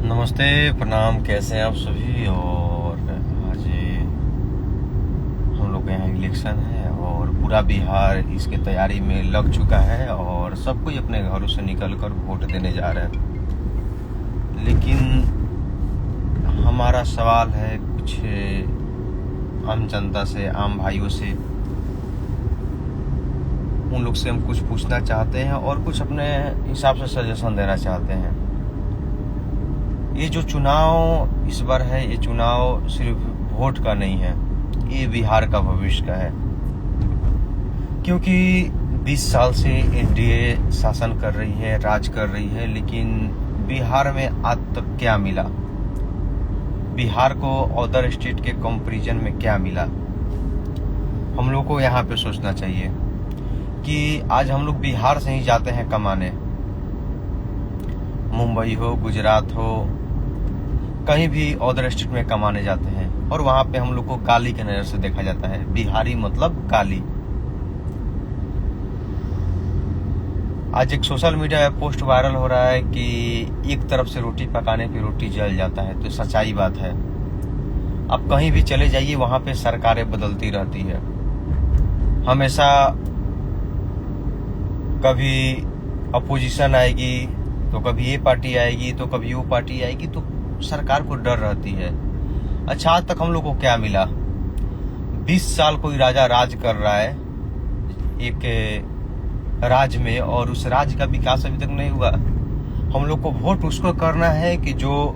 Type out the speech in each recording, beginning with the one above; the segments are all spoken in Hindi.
नमस्ते, प्रणाम। कैसे हैं आप सभी। और आज हम लोग के यहाँ इलेक्शन है और पूरा बिहार इसके तैयारी में लग चुका है और सब कोई अपने घरों से निकलकर वोट देने जा रहे हैं। लेकिन हमारा सवाल है कुछ आम जनता से, आम भाइयों से, उन लोग से हम कुछ पूछना चाहते हैं और कुछ अपने हिसाब से सजेशन देना चाहते हैं। ये जो चुनाव इस बार है, ये चुनाव सिर्फ वोट का नहीं है, ये बिहार का भविष्य का है। क्योंकि 20 साल से एनडीए शासन कर रही है, राज कर रही है, लेकिन बिहार में आज तक क्या मिला? बिहार को अदर स्टेट के कंपैरिजन में क्या मिला? हम लोग को यहाँ पे सोचना चाहिए कि आज हम लोग बिहार से ही जाते हैं कमाने, मुंबई हो, गुजरात हो, कहीं भी अदर स्टेट में कमाने जाते हैं और वहां पे हम लोग को गाली की नजर से देखा जाता है। बिहारी मतलब गाली। आज एक सोशल मीडिया पे पोस्ट वायरल हो रहा है कि एक तरफ से रोटी पकाने पे रोटी जल जाता है, तो सच्चाई बात है। अब कहीं भी चले जाइए, वहां पे सरकारें बदलती रहती है। हमेशा कभी अपोजिशन आएगी तो कभी ये पार्टी आएगी तो कभी वो पार्टी आएगी, तो सरकार को डर रहती है। अच्छा, आज तक हम लोग को क्या मिला? 20 साल कोई राजा राज कर रहा है एक राज में और उस राज्य का विकास अभी तक नहीं हुआ। हम लोग को वोट उसको करना है कि जो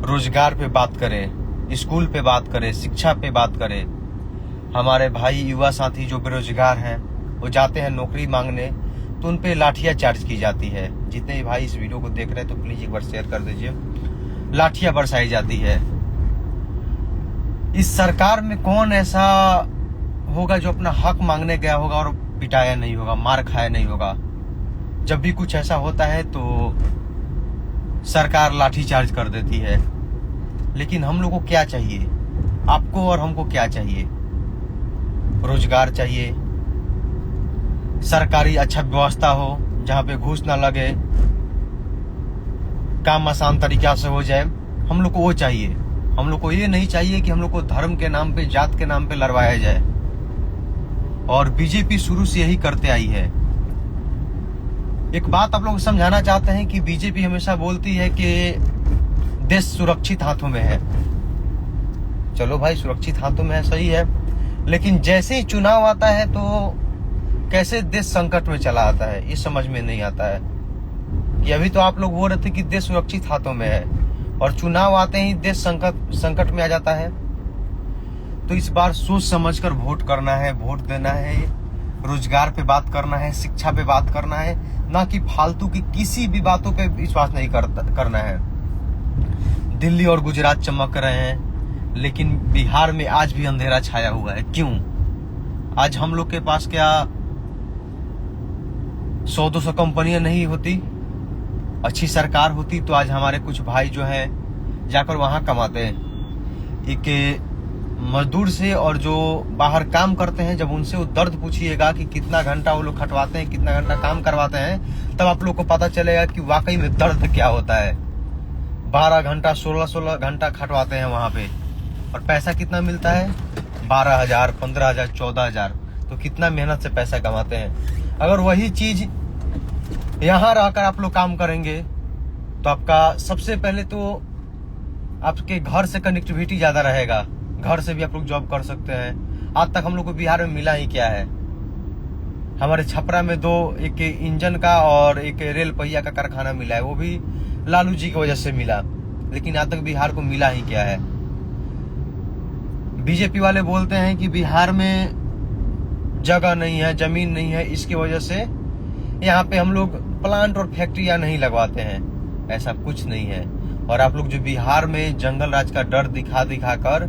रोजगार पे बात करे, स्कूल पे बात करे, शिक्षा पे बात करे। हमारे भाई युवा साथी जो बेरोजगार हैं, वो जाते हैं नौकरी मांगने, तो उन पे लाठियां चार्ज की जाती है। जितने भी भाई इस वीडियो को देख रहे हैं तो प्लीज एक बार शेयर कर दीजिए। लाठियां बरसाई जाती है। इस सरकार में कौन ऐसा होगा जो अपना हक मांगने गया होगा और पिटाया नहीं होगा, मार खाया नहीं होगा? जब भी कुछ ऐसा होता है तो सरकार लाठी चार्ज कर देती है। लेकिन हम लोग को क्या चाहिए? आपको और हमको क्या चाहिए? रोजगार चाहिए, सरकारी अच्छा व्यवस्था हो जहां पे घूस ना लगे, काम आसान तरीका से हो जाए, हम लोग को वो चाहिए। हम लोग को ये नहीं चाहिए कि हम लोग को धर्म के नाम पे, जात के नाम पे लड़वाया जाए। और बीजेपी शुरू से यही करते आई है। एक बात आप लोग समझाना चाहते हैं कि बीजेपी हमेशा बोलती है कि देश सुरक्षित हाथों में है। चलो भाई, सुरक्षित हाथों में है, सही है, लेकिन जैसे ही चुनाव आता है तो कैसे देश संकट में चला आता है, ये समझ में नहीं आता है। कि अभी तो आप लोग बोल रहे थे कि देश सुरक्षित हाथों में है और चुनाव आते ही देश संकट में आ जाता है। तो इस बार सोच समझकर वोट करना है, वोट देना है, रोजगार पे बात करना है, शिक्षा पे बात करना है, ना कि फालतू की किसी भी बातों पे विश्वास नहीं करना है। दिल्ली और गुजरात चमक रहे हैं, लेकिन बिहार में आज भी अंधेरा छाया हुआ है। क्यों? आज हम लोग के पास क्या 100-200 कंपनियां नहीं होती? अच्छी सरकार होती तो आज हमारे कुछ भाई जो हैं जाकर वहां कमाते हैं। एक मजदूर से और जो बाहर काम करते हैं, जब उनसे वो दर्द पूछिएगा कि कितना घंटा वो लोग खटवाते हैं, कितना घंटा काम करवाते हैं, तब आप लोग को पता चलेगा कि वाकई में दर्द क्या होता है। 12 घंटा, 16 घंटा खटवाते हैं वहां पे और पैसा कितना मिलता है? 12,000, 15,000, 14,000। तो कितना मेहनत से पैसा कमाते हैं। अगर वही चीज यहाँ रहकर आप लोग काम करेंगे तो आपका सबसे पहले तो आपके घर से कनेक्टिविटी ज्यादा रहेगा, घर से भी आप लोग जॉब कर सकते हैं। आज तक हम लोग को बिहार में मिला ही क्या है? हमारे छपरा में 2, एक इंजन का और एक रेल पहिया का कारखाना मिला है, वो भी लालू जी की वजह से मिला। लेकिन आज तक बिहार को मिला ही क्या है? बीजेपी वाले बोलते हैं कि बिहार में जगह नहीं है, जमीन नहीं है, इसकी वजह से यहाँ पे हम लोग प्लांट और फैक्ट्रियां नहीं लगवाते हैं। ऐसा कुछ नहीं है। और आप लोग जो बिहार में जंगल राज का डर दिखा कर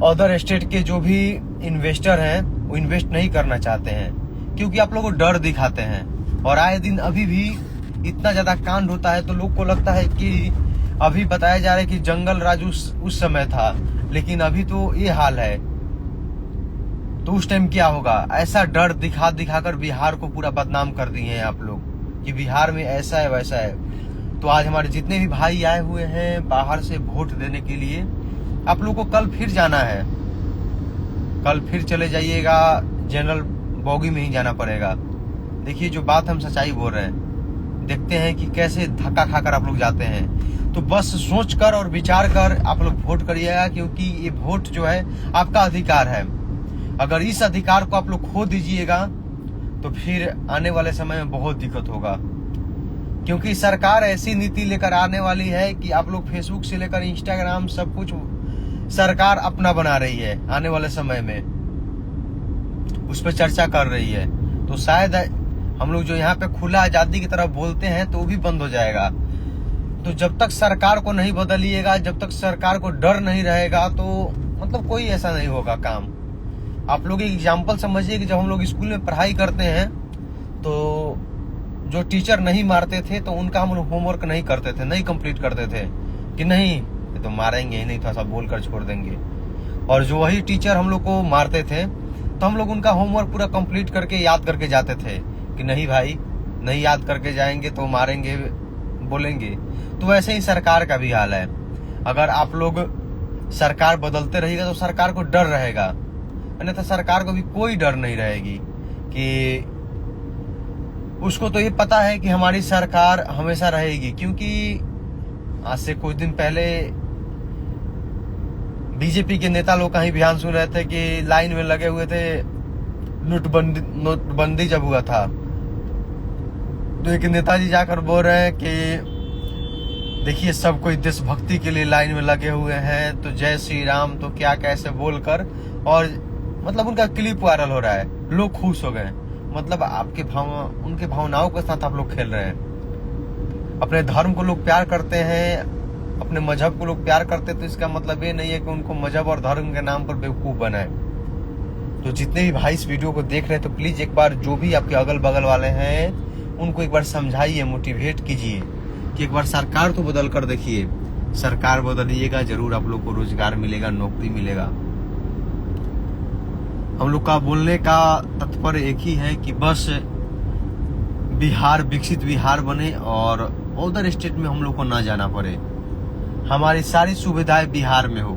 अदर स्टेट के जो भी इन्वेस्टर हैं वो इन्वेस्ट नहीं करना चाहते हैं, क्योंकि आप लोग को डर दिखाते हैं। और आए दिन अभी भी इतना ज्यादा कांड होता है तो लोग को लगता है कि अभी बताया जा रहा है कि जंगल राज उस समय था, लेकिन अभी तो ये हाल है, तो उस टाइम क्या होगा? ऐसा डर दिखा कर बिहार को पूरा बदनाम कर दिए हैं आप लोग कि बिहार में ऐसा है वैसा है। तो आज हमारे जितने भी भाई आए हुए हैं बाहर से वोट देने के लिए, आप लोग को कल फिर जाना है, कल फिर चले जाइएगा, जनरल बोगी में ही जाना पड़ेगा। देखिए जो बात हम सच्चाई बोल रहे हैं, देखते हैं कि कैसे धक्का खाकर आप लोग जाते हैं। तो बस सोच कर और विचार कर आप लोग वोट करिएगा, क्योंकि ये वोट जो है आपका अधिकार है। अगर इस अधिकार को आप लोग खो दीजिएगा तो फिर आने वाले समय में बहुत दिक्कत होगा, क्योंकि सरकार ऐसी नीति लेकर आने वाली है कि आप लोग फेसबुक से लेकर इंस्टाग्राम सब कुछ सरकार अपना बना रही है। आने वाले समय में उस पर चर्चा कर रही है, तो शायद हम लोग जो यहाँ पे खुला आजादी की तरफ बोलते हैं तो वो भी बंद हो जाएगा। तो जब तक सरकार को नहीं बदलिएगा, जब तक सरकार को डर नहीं रहेगा, तो मतलब कोई ऐसा नहीं होगा काम। आप लोग एग्जाम्पल समझिए कि जब हम लोग स्कूल में पढ़ाई करते हैं तो जो टीचर नहीं मारते थे तो उनका हम लोग होमवर्क नहीं करते थे, नहीं कंप्लीट करते थे कि नहीं ये तो मारेंगे ही नहीं, थोड़ा सा बोल कर छोड़ देंगे। और जो वही टीचर हम लोग को मारते थे तो हम लोग उनका होमवर्क पूरा कंप्लीट करके याद करके जाते थे कि नहीं भाई नहीं याद करके जाएंगे तो मारेंगे, बोलेंगे। तो वैसे ही सरकार का भी हाल है। अगर आप लोग सरकार बदलते रहिएगा तो सरकार को डर रहेगा, अन्यथा सरकार को भी कोई डर नहीं रहेगी कि उसको तो ये पता है कि हमारी सरकार हमेशा रहेगी। क्योंकि आज से कुछ दिन पहले बीजेपी के नेता लोग कहीं बयान सुन रहे थे कि लाइन में लगे हुए थे, नोटबंदी जब हुआ था तो एक नेताजी जाकर बोल रहे हैं कि देखिए सब कोई देशभक्ति के लिए लाइन में लगे हुए हैं, तो जय श्री राम तो क्या कैसे बोलकर, और मतलब उनका क्लिप वायरल हो रहा है, लोग खुश हो गए। मतलब आपके उनके भावनाओं के साथ आप लोग खेल रहे हैं। अपने धर्म को लोग प्यार करते हैं, अपने मजहब को लोग प्यार करते हैं, तो इसका मतलब ये नहीं है कि उनको मजहब और धर्म के नाम पर बेवकूफ बनाए। तो जितने भी भाई इस वीडियो को देख रहे हैं तो प्लीज एक बार जो भी आपके अगल बगल वाले हैं उनको एक बार समझाइए, मोटिवेट कीजिए कि एक बार सरकार तो बदल कर देखिए। सरकार बदलिएगा जरूर आप लोग को रोजगार मिलेगा, नौकरी मिलेगा। हम लोग का बोलने का तात्पर्य एक ही है कि बस बिहार विकसित बिहार बने और अदर स्टेट में हम लोग को ना जाना पड़े, हमारी सारी सुविधाएं बिहार में हो।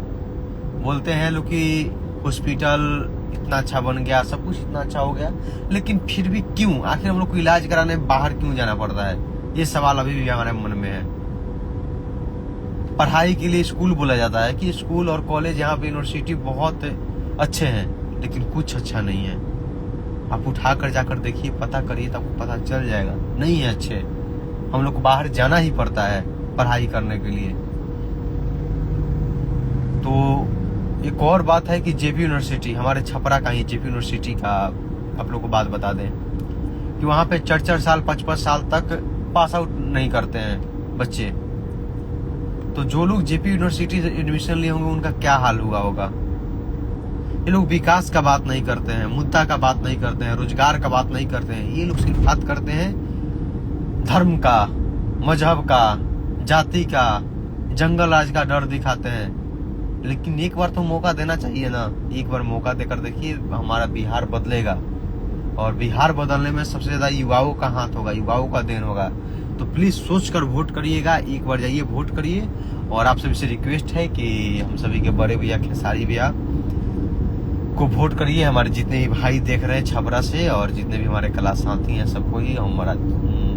बोलते हैं लोग कि हॉस्पिटल इतना अच्छा बन गया, सब कुछ इतना अच्छा हो गया, लेकिन फिर भी क्यों आखिर हम लोग को इलाज कराने बाहर क्यों जाना पड़ता है? ये सवाल अभी भी हमारे मन में है। पढ़ाई के लिए स्कूल बोला जाता है कि स्कूल और कॉलेज यहाँ पे यूनिवर्सिटी बहुत अच्छे हैं, लेकिन कुछ अच्छा नहीं है। आप उठा कर जाकर देखिए, पता करिए तो आपको पता चल जाएगा, नहीं है अच्छे। हम लोग को बाहर जाना ही पड़ता है पढ़ाई करने के लिए। तो एक और बात है कि जेपी यूनिवर्सिटी हमारे छपरा का ही, जेपी यूनिवर्सिटी का आप लोग को बात बता दें कि वहाँ पे 4 साल 5 साल तक पास आउट नहीं करते हैं बच्चे। तो जो लोग जेपी यूनिवर्सिटी से एडमिशन लिए होंगे उनका क्या हाल हुआ होगा। ये लोग विकास का बात नहीं करते हैं, मुद्दा का बात नहीं करते हैं, रोजगार का बात नहीं करते हैं। ये लोग सिर्फ बात करते हैं धर्म का, मजहब का, जाति का, जंगल राज का डर दिखाते हैं। लेकिन एक बार तो मौका देना चाहिए ना, एक बार मौका देकर देखिए, हमारा बिहार बदलेगा। और बिहार बदलने में सबसे ज्यादा युवाओं का हाथ होगा, युवाओं का देन होगा। तो प्लीज सोचकर वोट करिएगा, एक बार जाइए वोट करिए। और आप सभी से रिक्वेस्ट है कि हम सभी के बड़े भैया खेसारी भैया को वोट करिए। हमारे जितने भी भाई देख रहे हैं छपरा से और जितने भी हमारे कला साथी हैं सबको ही, हमारा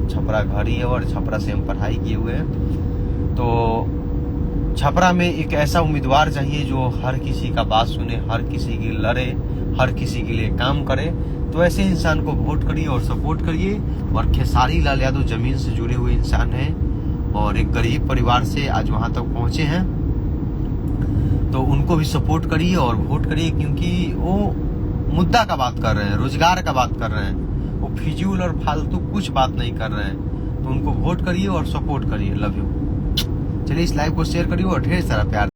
छपरा घर ही है और छपरा से हम पढ़ाई किए हुए हैं। तो छपरा में एक ऐसा उम्मीदवार चाहिए जो हर किसी का बात सुने, हर किसी की लड़े, हर किसी के लिए काम करे। तो ऐसे इंसान को वोट करिए और सपोर्ट करिए। और खेसारी लाल यादव जमीन से जुड़े हुए इंसान हैं और एक गरीब परिवार से आज वहां तक पहुंचे हैं, तो उनको भी सपोर्ट करिए और वोट करिए, क्योंकि वो मुद्दा का बात कर रहे हैं, रोजगार का बात कर रहे हैं, वो फिजूल और फालतू कुछ बात नहीं कर रहे हैं। तो उनको वोट करिए और सपोर्ट करिए। Love you. चलिए इस लाइव को शेयर करिए और ढेर सारा प्यार